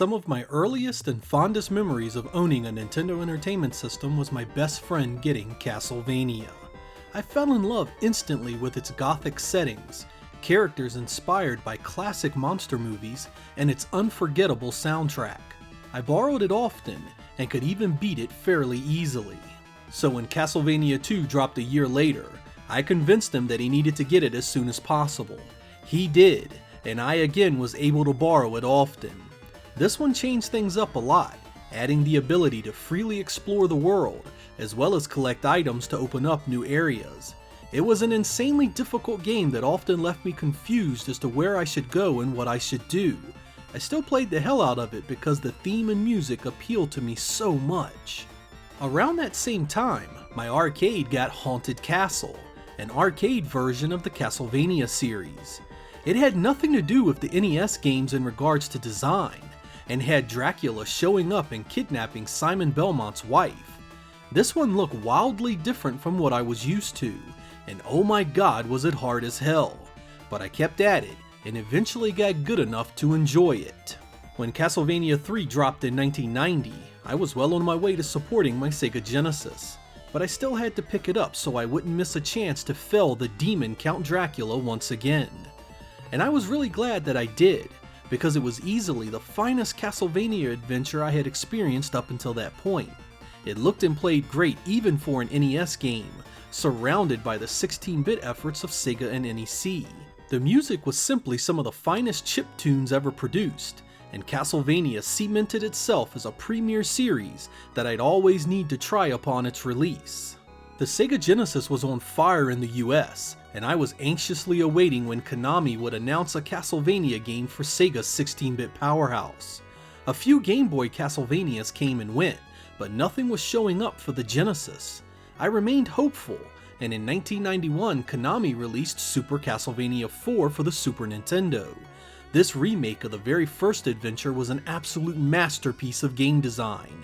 Some of my earliest and fondest memories of owning a Nintendo Entertainment System was my best friend getting Castlevania. I fell in love instantly with its gothic settings, characters inspired by classic monster movies, and its unforgettable soundtrack. I borrowed it often, and could even beat it fairly easily. So when Castlevania II dropped a year later, I convinced him that he needed to get it as soon as possible. He did, and I again was able to borrow it often. This one changed things up a lot, adding the ability to freely explore the world, as well as collect items to open up new areas. It was an insanely difficult game that often left me confused as to where I should go and what I should do. I still played the hell out of it because the theme and music appealed to me so much. Around that same time, my arcade got Haunted Castle, an arcade version of the Castlevania series. It had nothing to do with the NES games in regards to design, and had Dracula showing up and kidnapping Simon Belmont's wife. This one looked wildly different from what I was used to, and oh my god was it hard as hell, but I kept at it and eventually got good enough to enjoy it. When Castlevania III dropped in 1990, I was well on my way to supporting my Sega Genesis, but I still had to pick it up so I wouldn't miss a chance to fell the demon Count Dracula once again. And I was really glad that I did, because it was easily the finest Castlevania adventure I had experienced up until that point. It looked and played great even for an NES game, surrounded by the 16-bit efforts of Sega and NEC. The music was simply some of the finest chiptunes ever produced, and Castlevania cemented itself as a premier series that I'd always need to try upon its release. The Sega Genesis was on fire in the US, and I was anxiously awaiting when Konami would announce a Castlevania game for Sega's 16-bit powerhouse. A few Game Boy Castlevanias came and went, but nothing was showing up for the Genesis. I remained hopeful, and in 1991 Konami released Super Castlevania IV for the Super Nintendo. This remake of the very first adventure was an absolute masterpiece of game design.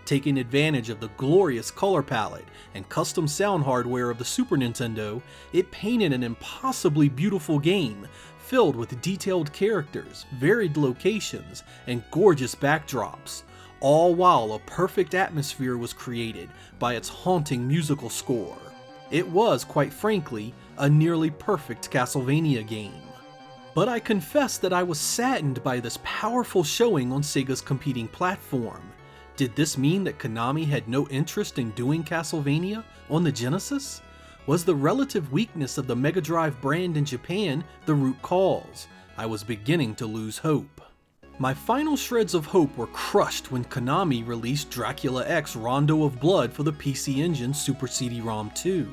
Taking advantage of the glorious color palette and custom sound hardware of the Super Nintendo, it painted an impossibly beautiful game filled with detailed characters, varied locations, and gorgeous backdrops, all while a perfect atmosphere was created by its haunting musical score. It was, quite frankly, a nearly perfect Castlevania game. But I confess that I was saddened by this powerful showing on Sega's competing platform. Did this mean that Konami had no interest in doing Castlevania on the Genesis? Was the relative weakness of the Mega Drive brand in Japan the root cause? I was beginning to lose hope. My final shreds of hope were crushed when Konami released Dracula X Rondo of Blood for the PC Engine Super CD-ROM 2.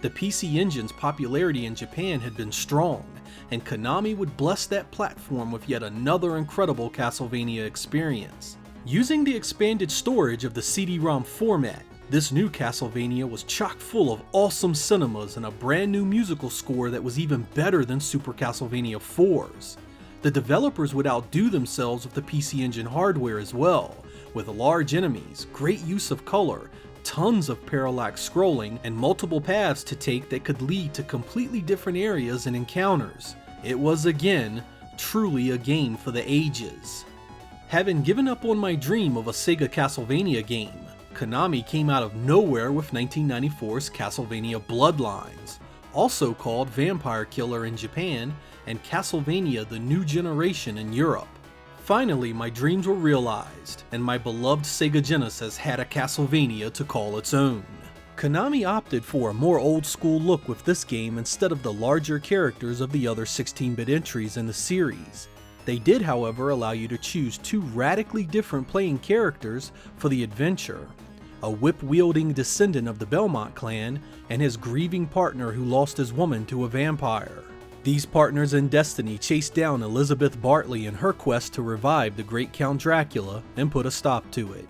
The PC Engine's popularity in Japan had been strong, and Konami would bless that platform with yet another incredible Castlevania experience. Using the expanded storage of the CD-ROM format, this new Castlevania was chock full of awesome cinemas and a brand new musical score that was even better than Super Castlevania IV's. The developers would outdo themselves with the PC Engine hardware as well, with large enemies, great use of color, tons of parallax scrolling, and multiple paths to take that could lead to completely different areas and encounters. It was again, truly a game for the ages. Having given up on my dream of a Sega Castlevania game, Konami came out of nowhere with 1994's Castlevania Bloodlines, also called Vampire Killer in Japan, and Castlevania The New Generation in Europe. Finally, my dreams were realized, and my beloved Sega Genesis had a Castlevania to call its own. Konami opted for a more old-school look with this game instead of the larger characters of the other 16-bit entries in the series. They did, however, allow you to choose two radically different playing characters for the adventure: a whip-wielding descendant of the Belmont clan, and his grieving partner who lost his woman to a vampire. These partners in destiny chased down Elizabeth Bartley in her quest to revive the great Count Dracula and put a stop to it.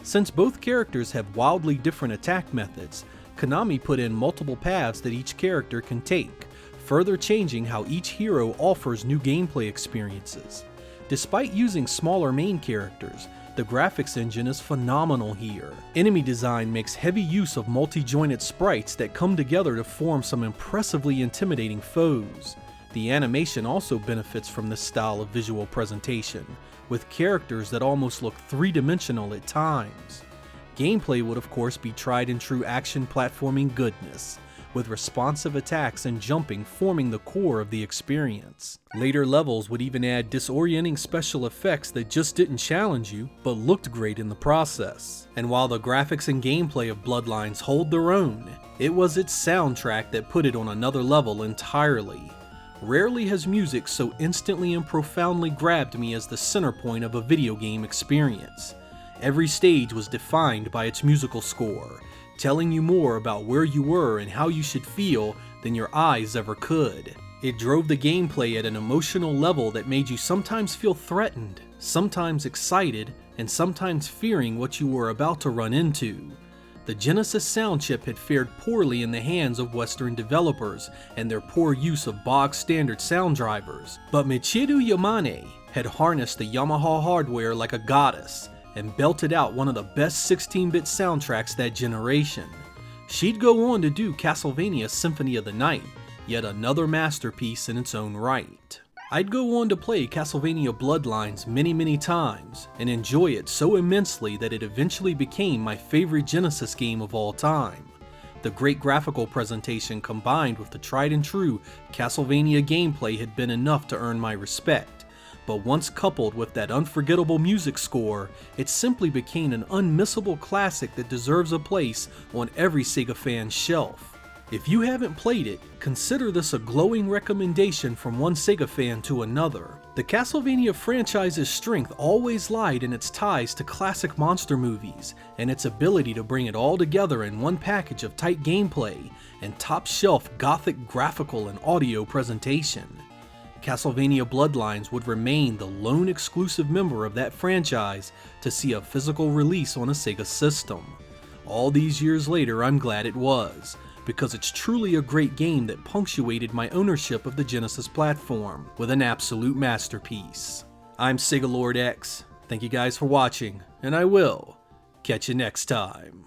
Since both characters have wildly different attack methods, Konami put in multiple paths that each character can take, further changing how each hero offers new gameplay experiences. Despite using smaller main characters, the graphics engine is phenomenal here. Enemy design makes heavy use of multi-jointed sprites that come together to form some impressively intimidating foes. The animation also benefits from this style of visual presentation, with characters that almost look three-dimensional at times. Gameplay would of course be tried and true action platforming goodness, with responsive attacks and jumping forming the core of the experience. Later levels would even add disorienting special effects that just didn't challenge you, but looked great in the process. And while the graphics and gameplay of Bloodlines hold their own, it was its soundtrack that put it on another level entirely. Rarely has music so instantly and profoundly grabbed me as the center point of a video game experience. Every stage was defined by its musical score, telling you more about where you were and how you should feel than your eyes ever could. It drove the gameplay at an emotional level that made you sometimes feel threatened, sometimes excited, and sometimes fearing what you were about to run into. The Genesis sound chip had fared poorly in the hands of Western developers and their poor use of bog-standard sound drivers, but Michiru Yamane had harnessed the Yamaha hardware like a goddess and belted out one of the best 16-bit soundtracks that generation. She'd go on to do Castlevania Symphony of the Night, yet another masterpiece in its own right. I'd go on to play Castlevania Bloodlines many times, and enjoy it so immensely that it eventually became my favorite Genesis game of all time. The great graphical presentation combined with the tried and true Castlevania gameplay had been enough to earn my respect. But once coupled with that unforgettable music score, it simply became an unmissable classic that deserves a place on every Sega fan's shelf. If you haven't played it, consider this a glowing recommendation from one Sega fan to another. The Castlevania franchise's strength always lied in its ties to classic monster movies, and its ability to bring it all together in one package of tight gameplay and top-shelf gothic graphical and audio presentation. Castlevania Bloodlines would remain the lone exclusive member of that franchise to see a physical release on a Sega system. All these years later, I'm glad it was, because it's truly a great game that punctuated my ownership of the Genesis platform with an absolute masterpiece. I'm Sega Lord X, thank you guys for watching, and I will catch you next time.